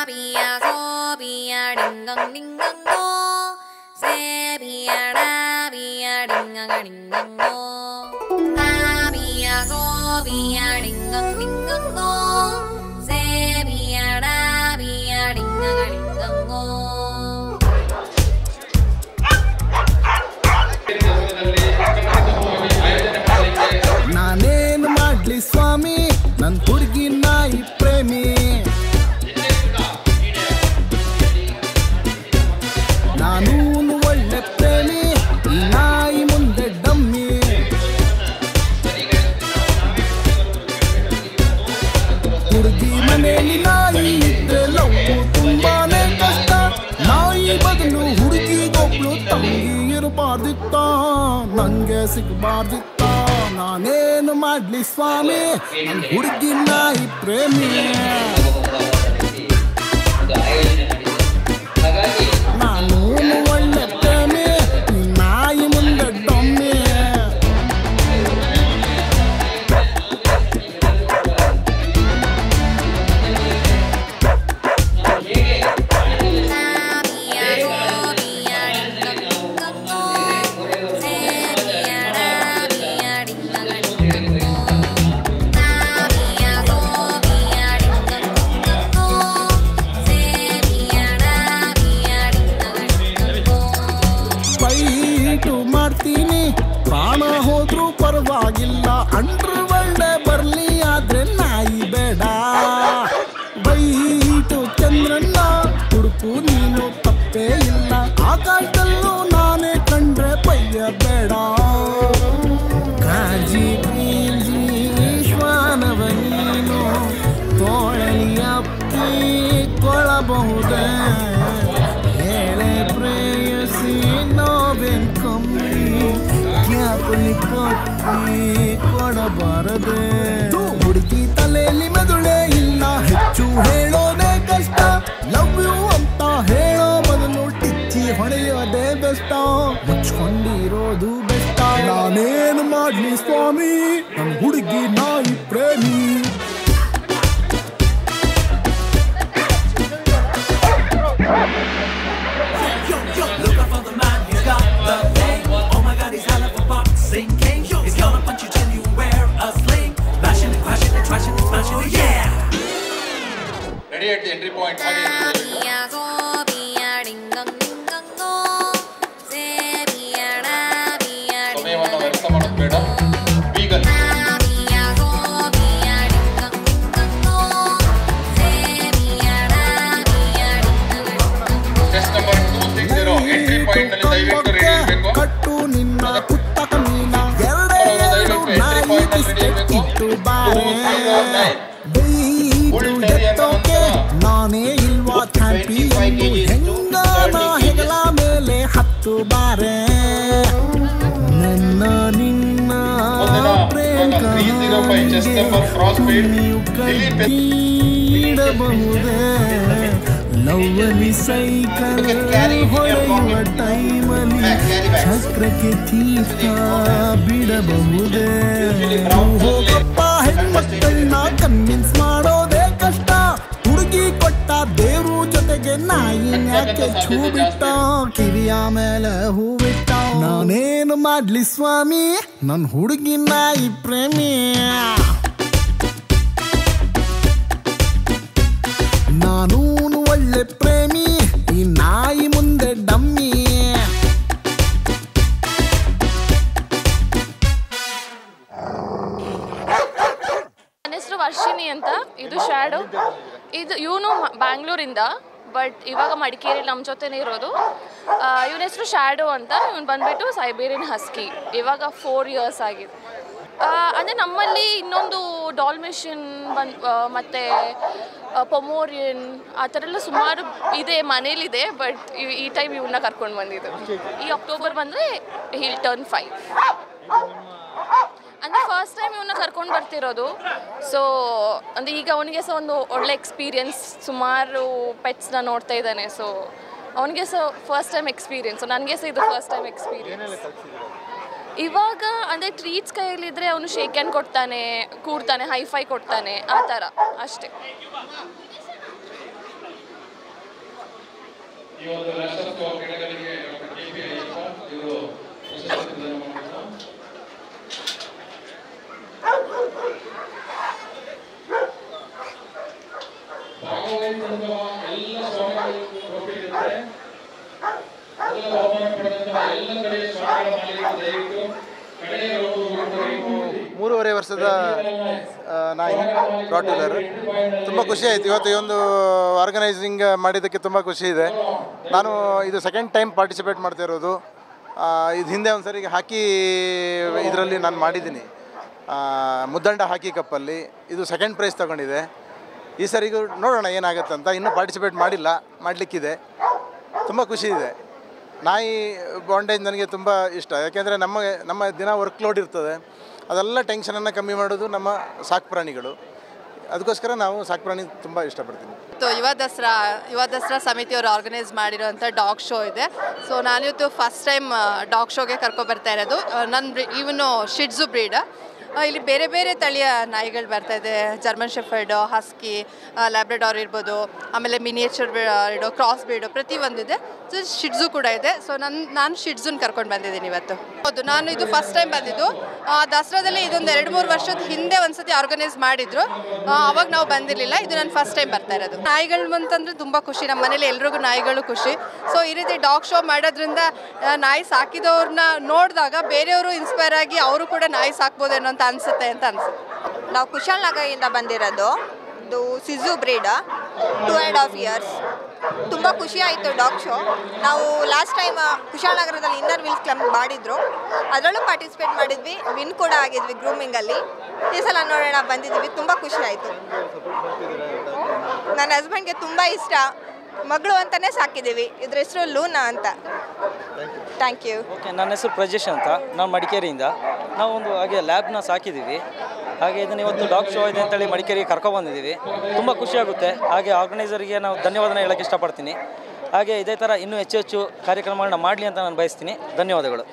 비야 소비야 링강링강고 세비야 라비야 링강링강고 라비야 소비야 링강링강고 세비야 라비야 링강링강고 ನಾನೇನು ಮಾಡ್ಲಿ ಸ್ವಾಮಿ ನನ್ ಹುಡುಗಿ ನಾಯಿ ಪ್ರೇಮಿ ನಾನೂನು ಒಳ್ಳೆ ಪ್ರೇಮಿ ಈ ನಾಯಿ ಮುಂದೆ ಡಮ್ಮಿ ಹುಡುಗಿ ಮನೆಯಲ್ಲಿ ನಾಯಿ ಇದ್ರೆ ಲವ್ ತುಂಬಾನೇ ಕಷ್ಟ ನಾಯಿ ಬದಲು ಹುಡುಗಿಗೊಬ್ಳು ತಂಗಿ ಇರಬಾರ್ದಿತ್ತ ನಂಗೆ ಸಿಗಬಾರ್ದಿತ್ತ ನಾನೇನು ಮಾಡ್ಲಿ ಸ್ವಾಮಿ ನನ್ ಹುಡುಗಿ ನಾಯಿ ಪ್ರೇಮಿ ನಾನೂನು ಒಳ್ಳೆ ಪ್ರೇಮಿ ಈ ನಾಯಿ ಮುಂದೆ ಡಮ್ಮಿ ಮಾಡ್ತೀನಿ ಪ್ರಾಣ ಹೋದ್ರೂ ಪರವಾಗಿಲ್ಲ ಅಂಡ್ರು ಒಳ್ಳೆ ಬರ್ಲಿ ಆದ್ರೆ ನಾಯಿ ಬೇಡ ಬೈಟು ಚಂದ್ರನ್ನ ಹುಡುಕು ನೀನು ತಪ್ಪೇ ಇಲ್ಲ ಆಕಾಶದಲ್ಲೂ ನಾನೇ ಕಂಡ್ರೆ ಪಯ್ಯ ಬೇಡ ಕಾಜಿ ಪ್ರೀಜಿ ಶ್ವಾನವ ನೀನು ತೋಳಲಿ ಅಪ್ಪಿ ಕೊಳಬಹುದೇ ಹೇಳೆ ಪ್ರೇಯಸಿ ನೋವೇನ್ ಕಮ್ಮಿ ಕ್ಯಾಪಲಿ ಕೊಟ್ಟಿ ಕೊಡಬಾರದೆ ಹುಡುಗಿ ತಲೆಯಲ್ಲಿ ಮೆದುಳೆ ಇಲ್ಲ ಹೆಚ್ಚು ಹೇಳೋದೇ ಕಷ್ಟ ಲವ್ ಯು ಅಂತ ಹೇಳೋ ಬದಲು ಟಿಚ್ಚಿ ಹೊಡೆಯೋದೇ ಬೆಷ್ಟ ಮುಚ್ಕೊಂಡಿರೋದು ಬೆಷ್ಟ ನಾನೇನು ಮಾಡ್ಲಿ ಸ್ವಾಮಿ ನನ್ ಹುಡುಗಿ ನಾಯಿ ಪ್ರೇಮಿ Ready at the entry point. ಸಮಯವನ್ನು ವ್ಯರ್ಥ ಮಾಡೋದು ಬೇಡ. Beagle. Test number 260. Entry point ನಲ್ಲಿ ದಯವಿಟ್ಟು ರೆಡಿ ಇರಬೇಕು. ಕಟ್ಟು ನಿನ್ನ ಪುಸ್ತಕ ನೀನ ಎರಡು ನಾಯಿ ಬಿಸ್ಕೆಟ್ ಇಟ್ಟು ಬಾರೆ ನಾನೇ ಇಲ್ವಾ ಚಾಂಪಿಯನ್ ಹೆಂಗಾನ ಹೆಗಲ ಮೇಲೆ ಹತ್ತು ಬಾರೆ ನನ್ನ ನಿನ್ನ ಪ್ರೇಮ ಇಡಬಹುದೇ ಲವ್ವಲಿ ಸೈಕಲ್ ಹೊಡೆಯುವ ಟೈಮಲ್ಲಿ ಚಕ್ರಕ್ಕೆ ತೀರ್ಥ ಬಿಡಬಹುದೇ ಹೋಗಪ್ಪ ಹೆಣ್ಮಕ್ಕಳನ್ನ ಕನ್ವಿನ್ಸ್ ಮಾಡೋದೇ ಕಷ್ಟ ಹುಡುಗಿ ಕೊಟ್ಟ ದೇವ್ರು ಜೊತೆಗೆ ನಾಯಿ ಯಾಕೆ ಛೂ ಬಿಟ್ಟ ಕಿವಿಯ ಮೇಲೆ ಹೂವಿಟ್ಟ ನಾನೇನು ಮಾಡ್ಲಿ ಸ್ವಾಮಿ ನನ್ ಹುಡುಗಿ ನಾಯಿ ಪ್ರೇಮಿ ನಾನೂನು ಒಳ್ಳೆ ಪ್ರೇಮಿ ಈ ನಾಯಿ ಮುಂದೆ ಡಮ್ಮಿ ನನ್ನ ಹೆಸರು ವರ್ಷಿಣಿ ಅಂತ ಇದು ಶ್ಯಾಡೋ ಇದು ಇವನು ಬ್ಯಾಂಗ್ಳೂರಿಂದ ಬಟ್ ಇವಾಗ ಮಡಿಕೇರಿ ನಮ್ಮ ಜೊತೆನೇ ಇರೋದು ಇವನ ಹೆಸರು ಶ್ಯಾಡೋ ಅಂತ ಇವನು ಬಂದ್ಬಿಟ್ಟು ಸೈಬೇರಿಯನ್ ಹಸ್ಕಿ ಇವಾಗ 4 years ಆಗಿದೆ ಅಂದರೆ ನಮ್ಮಲ್ಲಿ ಇನ್ನೊಂದು ಡಾಲ್ಮೆಷಿಯನ್ ಮತ್ತು ಪೊಮೋರಿಯನ್ ಆ ಥರ ಎಲ್ಲ ಸುಮಾರು ಇದೆ ಮನೇಲಿದೆ ಬಟ್ ಈ ಟೈಮ್ ಇವನ್ನ ಕರ್ಕೊಂಡು ಬಂದಿದ್ದು ಈ ಅಕ್ಟೋಬರ್ ಬಂದರೆ ಹಿಲ್ ಟರ್ನ್ 5 ಅಂದರೆ ಫಸ್ಟ್ ಟೈಮ್ ಇವನ್ನ ಕರ್ಕೊಂಡು ಬರ್ತಿರೋದು ಸೊ ಅಂದರೆ ಈಗ ಅವನಿಗೆ ಸಹ ಒಂದು ಒಳ್ಳೆ ಎಕ್ಸ್ಪೀರಿಯನ್ಸ್ ಸುಮಾರು ಪೆಟ್ಸ್ನ ನೋಡ್ತಾ ಇದ್ದಾನೆ ಸೊ ಅವನಿಗೆ ಸಹ ಫಸ್ಟ್ ಟೈಮ್ ಎಕ್ಸ್ಪೀರಿಯನ್ಸ್ ನನಗೆ ಸಹ ಇದು ಫಸ್ಟ್ ಟೈಮ್ ಎಕ್ಸ್ಪೀರಿಯನ್ಸ್ ಇವಾಗ ಅಂದರೆ ಟ್ರೀಟ್ಸ್ ಕೈಯಲ್ಲಿದ್ದರೆ ಅವನು ಶೇಕ್ ಹ್ಯಾಂಡ್ ಕೊಡ್ತಾನೆ ಕೂರ್ತಾನೆ ಹೈಫೈ ಕೊಡ್ತಾನೆ ಆ ಥರ ಅಷ್ಟೇ ಈ ಒಂದು ರಾಷ್ಟ್ರೋತ್ಸವ ಕ್ರೀಡೆಗಳಿಗೆ ಡಾಕ್ಟರ್ ಕೆ.ಪಿ. ಅಯ್ಯಪ್ಪ ಇವರು ಪ್ರಶಸ್ತಿ ಪ್ರದಾನ ಮಾಡಬೇಕು. ಭಾಗವಹಿಸಿದಂತಹ ಎಲ್ಲ ಸ್ವಾಮಿಗಳಿಗೂ ಟ್ರೋಫಿ ಇರುತ್ತೆ. ಎಲ್ಲ ಬಹುಮಾನ ಪಡೆದಂತಹ ಎಲ್ಲ ಕಡೆಯ ಸ್ವಾಮಿಗಳ ಮಾಲೀಕರು ದಯವಿಟ್ಟು ಕಡೆಯ ರೌಂಡ್ 3.5 ವರ್ಷದ ನಾಯಿ ರಾಟ್ವೀಲರ್. ತುಂಬ ಖುಷಿ ಆಯಿತು. ಇವತ್ತು ಈ ಒಂದು ಆರ್ಗನೈಸಿಂಗ್ ಮಾಡಿದ್ದಕ್ಕೆ ತುಂಬ ಖುಷಿ ಇದೆ. ನಾನು ಇದು ಸೆಕೆಂಡ್ ಟೈಮ್ ಪಾರ್ಟಿಸಿಪೇಟ್ ಮಾಡ್ತಾ ಇರೋದು. ಇದು ಹಿಂದೆ ಒಂದು ಸರಿಗೆ ಹಾಕಿ ಇದರಲ್ಲಿ ನಾನು ಮಾಡಿದ್ದೀನಿ, ಮುದ್ದಂಡ ಹಾಕಿ ಕಪ್ಪಲ್ಲಿ. ಇದು ಸೆಕೆಂಡ್ ಪ್ರೈಸ್ ತಗೊಂಡಿದೆ. ಈ ಸರಿಗೂ ನೋಡೋಣ ಏನಾಗುತ್ತೆ ಅಂತ. ಇನ್ನೂ ಪಾರ್ಟಿಸಿಪೇಟ್ ಮಾಡಿಲ್ಲ, ಮಾಡಲಿಕ್ಕಿದೆ. ತುಂಬ ಖುಷಿ ಇದೆ. ನಾಯಿ ಬಾಂಡೇಜ್ ನನಗೆ ತುಂಬ ಇಷ್ಟ. ಯಾಕೆಂದರೆ ನಮ್ಮ ದಿನ ವರ್ಕ್ ಲೋಡ್ ಇರ್ತದೆ, ಅದೆಲ್ಲ ಟೆನ್ಷನನ್ನು ಕಮ್ಮಿ ಮಾಡೋದು ನಮ್ಮ ಸಾಕು ಪ್ರಾಣಿಗಳು. ಅದಕ್ಕೋಸ್ಕರ ನಾವು ಸಾಕು ಪ್ರಾಣಿ ತುಂಬ ಇಷ್ಟಪಡ್ತೀನಿ. ಯುವ ದಸರಾ ಸಮಿತಿಯವರು ಆರ್ಗನೈಸ್ ಮಾಡಿರೋಂಥ ಡಾಗ್ ಶೋ ಇದೆ. ಸೊ ನಾನಿವತ್ತು ಫಸ್ಟ್ ಟೈಮ್ ಡಾಗ್ ಶೋಗೆ ಕರ್ಕೊಬರ್ತಾ ಇರೋದು. ಇವನು ಶಿಡ್ಜು ಬ್ರೀಡ್. ಇಲ್ಲಿ ಬೇರೆ ಬೇರೆ ತಳಿಯ ನಾಯಿಗಳು ಬರ್ತಾಯಿದೆ. ಜರ್ಮನ್ ಶೆಫರ್ಡು, ಹಸ್ಕಿ, ಲ್ಯಾಬ್ರಡಾರ್ ಇರ್ಬೋದು, ಆಮೇಲೆ ಮಿನಿಯೇಚರ್ ಬ್ರೀಡು, ಕ್ರಾಸ್ ಬ್ರೀಡು ಪ್ರತಿಯೊಂದಿದೆ. ಸೊ ಶಿಡ್ಜು ಕೂಡ ಇದೆ. ಸೊ ನಾನು ಶಿಡ್ಜುನ ಕರ್ಕೊಂಡು ಬಂದಿದ್ದೀನಿ ಇವತ್ತು. ಹೌದು, ನಾನು ಇದು ಫಸ್ಟ್ ಟೈಮ್ ಬಂದಿದ್ದು. ದಸರಾದಲ್ಲಿ ಇದೊಂದು 2-3 ವರ್ಷದ ಹಿಂದೆ ಒಂದ್ಸತಿ ಆರ್ಗನೈಸ್ ಮಾಡಿದ್ರು, ಅವಾಗ ನಾವು ಬಂದಿರಲಿಲ್ಲ. ಇದು ನಾನು ಫಸ್ಟ್ ಟೈಮ್ ಬರ್ತಾ ಇರೋದು. ನಾಯಿಗಳು ಅಂತಂದರೆ ತುಂಬ ಖುಷಿ. ನಮ್ಮ ಮನೇಲಿ ಎಲ್ರಿಗೂ ನಾಯಿಗಳು ಖುಷಿ. ಸೊ ಈ ರೀತಿ ಡಾಗ್ ಶೋ ಮಾಡೋದ್ರಿಂದ ನಾಯಿ ಸಾಕಿದವ್ರನ್ನ ನೋಡಿದಾಗ ಬೇರೆಯವರು ಇನ್ಸ್ಪೈರ್ ಆಗಿ ಅವರು ಕೂಡ ನಾಯಿ ಸಾಕ್ಬೋದೇನೋ ಅಂತ ಅನಿಸುತ್ತೆ ಅಂತ ಅನಿಸುತ್ತೆ. ನಾವು ಕುಶಾಲನಗರದಿಂದ ಬಂದಿರೋದು. ಇದು ಸಿಜು ಬ್ರೀಡ್, 2.5 ಇಯರ್ಸ್. ತುಂಬ ಖುಷಿ ಆಯಿತು ಡಾಗ್ ಶೋ. ನಾವು ಲಾಸ್ಟ್ ಟೈಮ್ ಕುಶಾಲನಗರದಲ್ಲಿ ಇನ್ನರ್ ವೀಲ್ಸ್ ಕ್ಲಬ್ ಮಾಡಿದ್ರು, ಅದರಲ್ಲೂ ಪಾರ್ಟಿಸಿಪೇಟ್ ಮಾಡಿದ್ವಿ. ವಿನ್ ಕೂಡ ಆಗಿದ್ವಿ ಗ್ರೂಮಿಂಗಲ್ಲಿ. ಈ ಸಲ ನೋಡೋಣ ಬಂದಿದ್ವಿ, ತುಂಬ ಖುಷಿ ಆಯಿತು. ನನ್ನ ಹಸ್ಬೆಂಡ್ಗೆ ತುಂಬ ಇಷ್ಟ, ಮಗಳು ಅಂತಲೇ ಸಾಕಿದ್ದೀವಿ. ಇದ್ರ ಹೆಸರು ಲೂನಾ ಅಂತ. Thank you. ಓಕೆ, ನನ್ನ ಹೆಸರು ಪ್ರಜೇಶ್ ಅಂತ. ನಾವು ಮಡಿಕೇರಿಯಿಂದ. ನಾವು ಒಂದು ಹಾಗೆ ಲ್ಯಾಬ್ನ ಸಾಕಿದ್ದೀವಿ. ಹಾಗೆ ಇದನ್ನು ಇವತ್ತು ಡಾಗ್ ಶೋ ಇದೆ ಅಂತೇಳಿ ಮಡಿಕೇರಿಗೆ ಕರ್ಕೊಬಂದಿದ್ದೀವಿ. ತುಂಬ ಖುಷಿಯಾಗುತ್ತೆ. ಹಾಗೆ ಆರ್ಗನೈಸರ್ಗೆ ನಾವು ಧನ್ಯವಾದನ ಹೇಳೋಕ್ಕೆ ಇಷ್ಟಪಡ್ತೀನಿ. ಹಾಗೆ ಇದೇ ಥರ ಇನ್ನೂ ಹೆಚ್ಚು ಕಾರ್ಯಕ್ರಮಗಳನ್ನ ಮಾಡಲಿ ಅಂತ ನಾನು ಬಯಸ್ತೀನಿ. ಧನ್ಯವಾದಗಳು.